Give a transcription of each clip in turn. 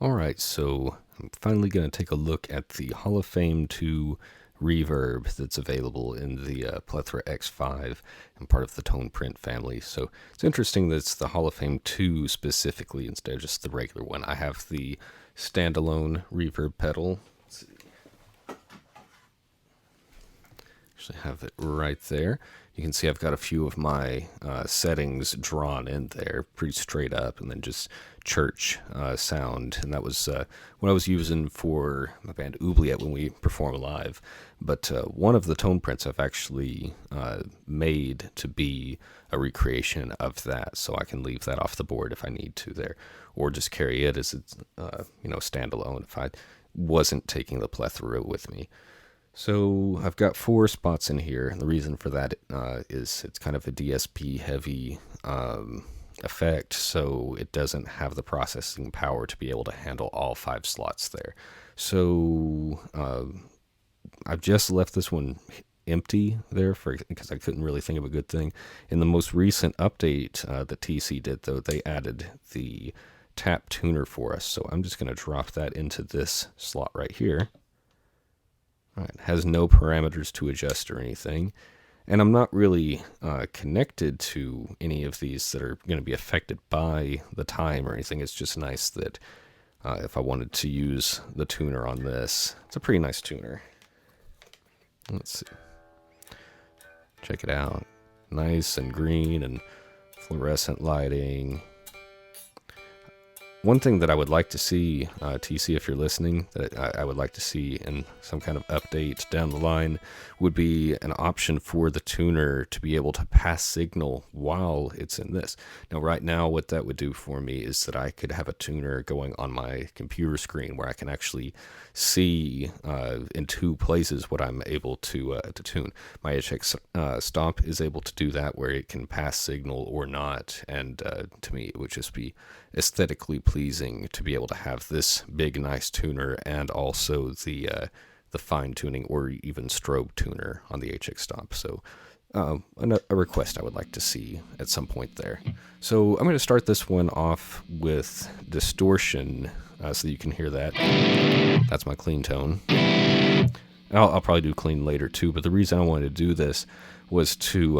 Alright, so I'm finally going to take a look at the Hall of Fame 2 Reverb that's available in the Plethora X5 and part of the Tone Print family. So it's interesting that it's the Hall of Fame 2 specifically instead of just the regular one. I have the standalone reverb pedal. Let's see. Actually have it right there. You can see I've got a few of my settings drawn in there pretty straight up, and then just church sound. And that was what I was using for my band Oubliette when we perform live. But one of the tone prints I've actually made to be a recreation of that, so I can leave that off the board if I need to there, or just carry it as it's standalone if I wasn't taking the Plethora with me. So I've got 4 spots in here, and the reason for that is it's kind of a DSP heavy effect, so it doesn't have the processing power to be able to handle all 5 slots there. So I've just left this one empty there because I couldn't really think of a good thing. In the most recent update that TC did, though, they added the tap tuner for us, so I'm just going to drop that into this slot right here. All right, it has no parameters to adjust or anything, and I'm not really connected to any of these that are going to be affected by the time or anything. It's just nice that if I wanted to use the tuner on this, it's a pretty nice tuner. Let's see. Check it out. Nice and green and fluorescent lighting. One thing that I would like to see, TC, if you're listening, that I would like to see in some kind of update down the line would be an option for the tuner to be able to pass signal while it's in this. Now, right now, what that would do for me is that I could have a tuner going on my computer screen where I can actually see in 2 places what I'm able to tune. My HX Stomp is able to do that, where it can pass signal or not, and to me, it would just be aesthetically pleasing to be able to have this big, nice tuner and also the fine tuning or even strobe tuner on the HX Stomp. So a request I would like to see at some point there. So I'm going to start this one off with distortion so you can hear that. That's my clean tone. I'll probably do clean later too, but the reason I wanted to do this was to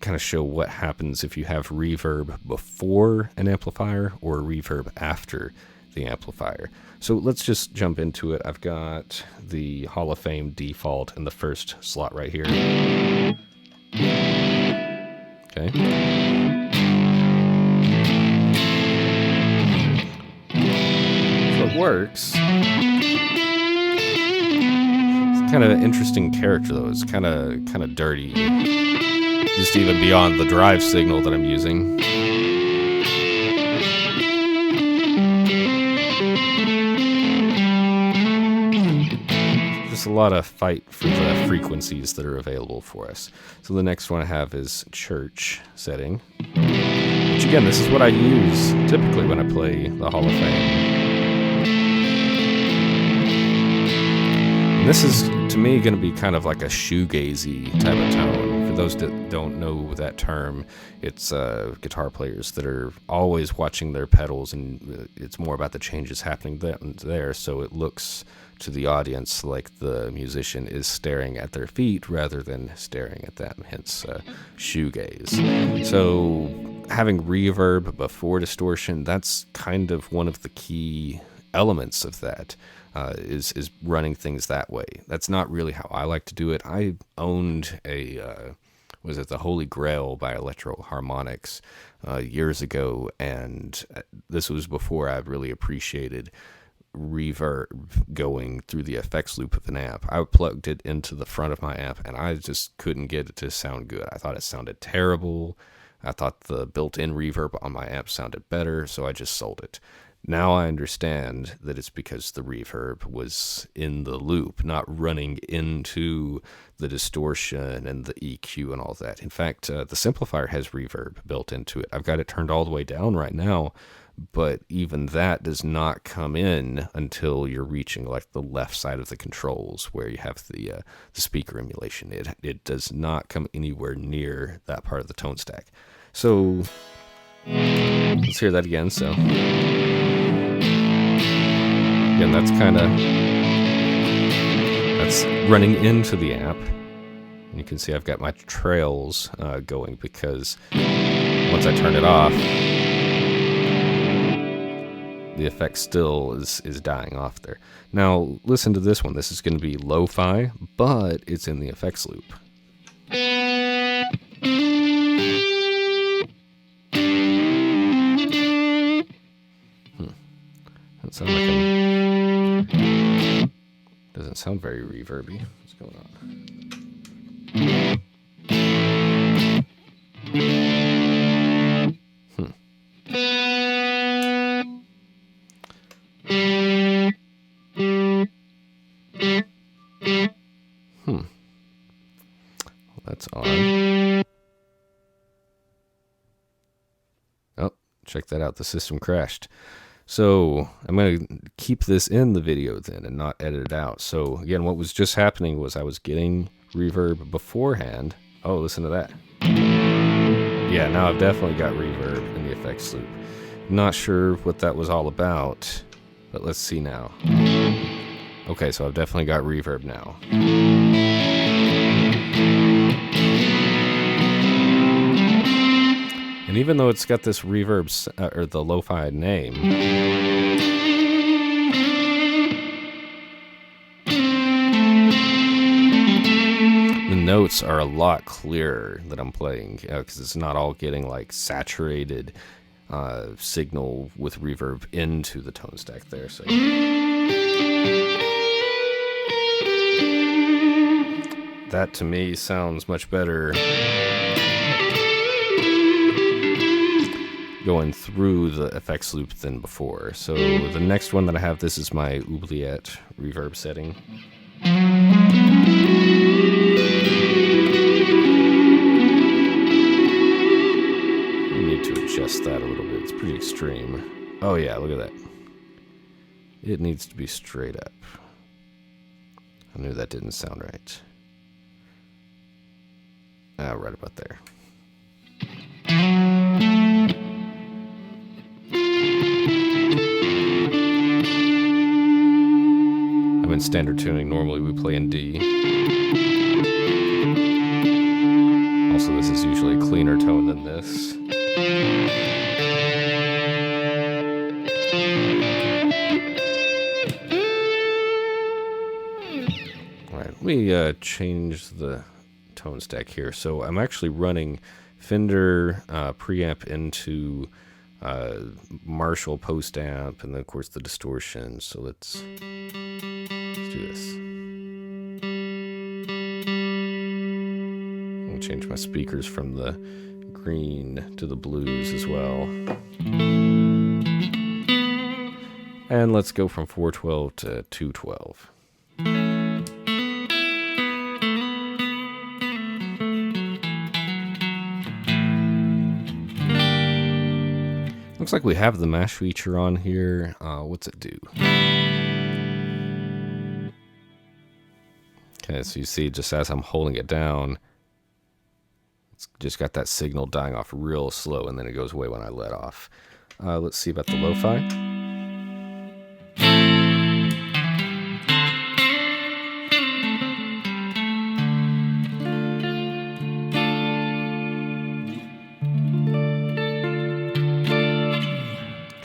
kind of show what happens if you have reverb before an amplifier or reverb after the amplifier. So let's just jump into it. I've got the Hall of Fame default in the first slot right here. Okay. So it works. Kind of an interesting character though. It's kind of dirty, just even beyond the drive signal that I'm using. Just a lot of fight for the frequencies that are available for us. So the next one I have is church setting, which again, this is what I use typically when I play the Hall of Fame. And this is, to me, going to be kind of like a shoegazy type of tone. For those that don't know that term, it's guitar players that are always watching their pedals, and it's more about the changes happening there, so it looks to the audience like the musician is staring at their feet rather than staring at them, hence shoegaze. So having reverb before distortion, that's kind of one of the key elements of that. Is running things that way. That's not really how I like to do it. I owned the Holy Grail by Electro Harmonics years ago, and this was before I really appreciated reverb going through the effects loop of an amp. I plugged it into the front of my amp, and I just couldn't get it to sound good. I thought it sounded terrible. I thought the built-in reverb on my amp sounded better, so I just sold it. Now I understand that it's because the reverb was in the loop, not running into the distortion and the EQ and all that. In fact, the Simplifier has reverb built into it. I've got it turned all the way down right now, but even that does not come in until you're reaching like the left side of the controls where you have the speaker emulation. It does not come anywhere near that part of the tone stack. So let's hear that again. So Again, that's running into the app. And you can see I've got my trails going because once I turn it off, the effect still is dying off there. Now, listen to this one. This is going to be lo-fi, but it's in the effects loop. That sounds like doesn't sound very reverby. What's going on? Well, that's odd. Oh, check that out. The system crashed. So I'm going to keep this in the video then and not edit it out. So again, what was just happening was I was getting reverb beforehand. Oh, listen to that. Yeah, now I've definitely got reverb in the effects loop. Not sure what that was all about, but let's see now. Okay, so I've definitely got reverb now. And even though it's got this reverb, or the lo-fi name, the notes are a lot clearer that I'm playing, because it's not all getting like saturated signal with reverb into the tone stack there. So that to me sounds much better going through the effects loop than before. So the next one that I have, this is my oubliette reverb setting. I need to adjust that a little bit. It's pretty extreme. Oh yeah, look at that. It needs to be straight up. I knew that didn't sound right. Right about there. I'm in standard tuning. Normally we play in D. Also, this is usually a cleaner tone than this. Alright, let me change the tone stack here. So I'm actually running Fender preamp into Marshall post amp, and then of course the distortion. So let's do this. I'll change my speakers from the green to the blues as well. And let's go from 412 to 212. Looks like we have the mash feature on here. What's it do? Okay, so you see just as I'm holding it down, it's just got that signal dying off real slow, and then it goes away when I let off. Let's see about the lo-fi.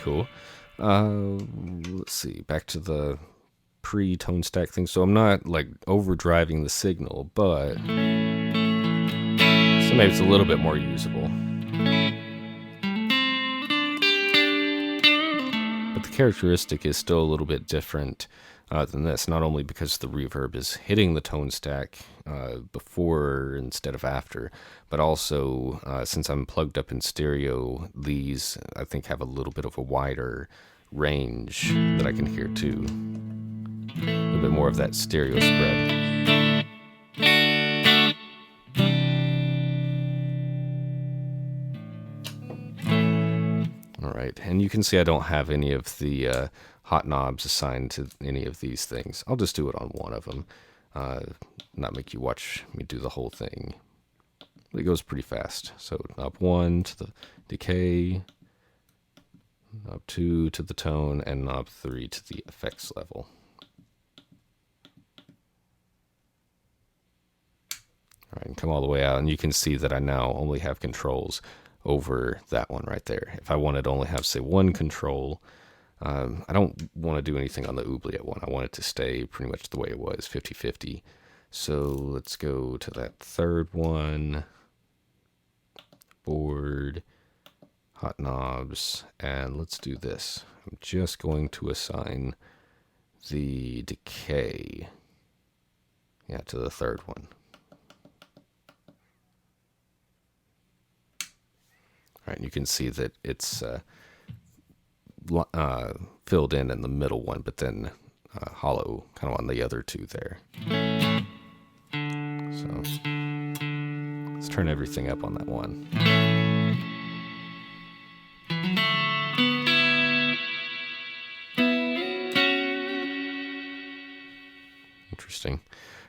Cool. Let's see, back to the pre-tone stack thing. So I'm not like overdriving the signal, but so maybe it's a little bit more usable. But the characteristic is still a little bit different than this, not only because the reverb is hitting the tone stack before instead of after, but also since I'm plugged up in stereo, these I think have a little bit of a wider range that I can hear too. A little bit more of that stereo spread. All right, and you can see I don't have any of the hot knobs assigned to any of these things. I'll just do it on one of them, not make you watch me do the whole thing. It goes pretty fast. So knob 1 to the decay, knob 2 to the tone, and knob 3 to the effects level. All right, and come all the way out, and you can see that I now only have controls over that one right there. If I wanted to only have, say, one control, I don't want to do anything on the oubliette one. I want it to stay pretty much the way it was, 50-50. So let's go to that third one, board, hot knobs, and let's do this. I'm just going to assign the decay, to the third one. All right, and you can see that it's filled in the middle one, but then hollow kind of on the other two there. So let's turn everything up on that one. Interesting.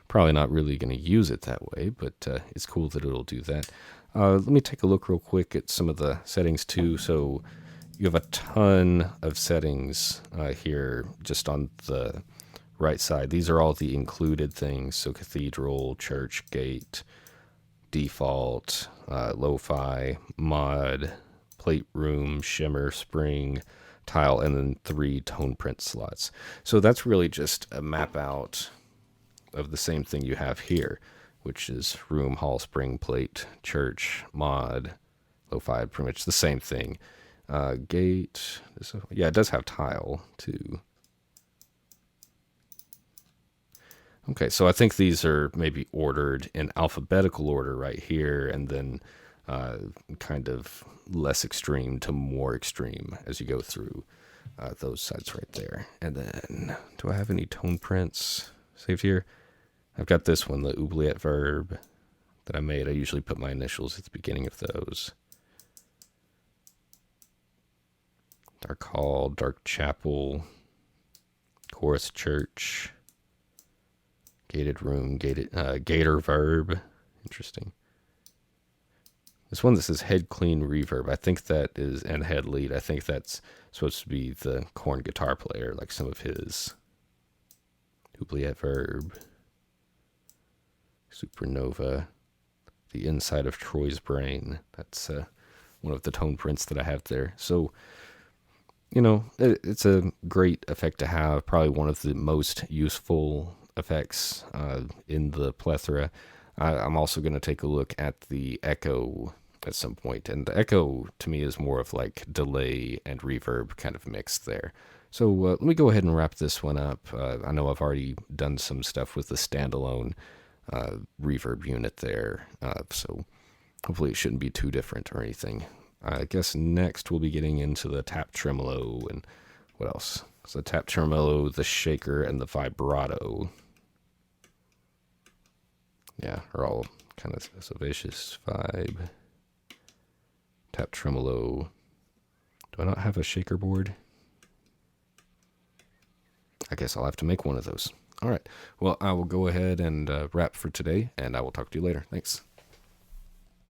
Probably not really going to use it that way, but it's cool that it'll do that. Let me take a look real quick at some of the settings too. So you have a ton of settings here just on the right side. These are all the included things. So cathedral, church, gate, default, lo-fi, mod, plate room, shimmer, spring, tile, and then 3 tone print slots. So that's really just a map out of the same thing you have here, which is room, hall, spring, plate, church, mod, lo-fi, pretty much the same thing. Gate, it does have tile too. Okay, so I think these are maybe ordered in alphabetical order right here, and then kind of less extreme to more extreme as you go through those sides right there. And then, do I have any tone prints saved here? I've got this one, the oubliette verb that I made. I usually put my initials at the beginning of those. Dark Hall, Dark Chapel, Chorus Church, Gated Room, Gator Verb. Interesting. This one that says Head Clean Reverb, I think that is, and Head Lead, I think that's supposed to be the Korn guitar player, like some of his. Oubliette Verb, Supernova, The Inside of Troy's Brain. That's one of the tone prints that I have there. So, it's a great effect to have, probably one of the most useful effects in the Plethora. I'm also going to take a look at the echo at some point, and the echo to me is more of like delay and reverb kind of mixed there. So let me go ahead and wrap this one up. I know I've already done some stuff with the standalone reverb unit there, so hopefully it shouldn't be too different or anything. I guess next we'll be getting into the tap tremolo and what else? So the tap tremolo, the shaker, and the vibrato. Yeah, are all kind of so vicious vibe. Tap tremolo. Do I not have a shaker board? I guess I'll have to make one of those. All right. Well, I will go ahead and wrap for today, and I will talk to you later. Thanks.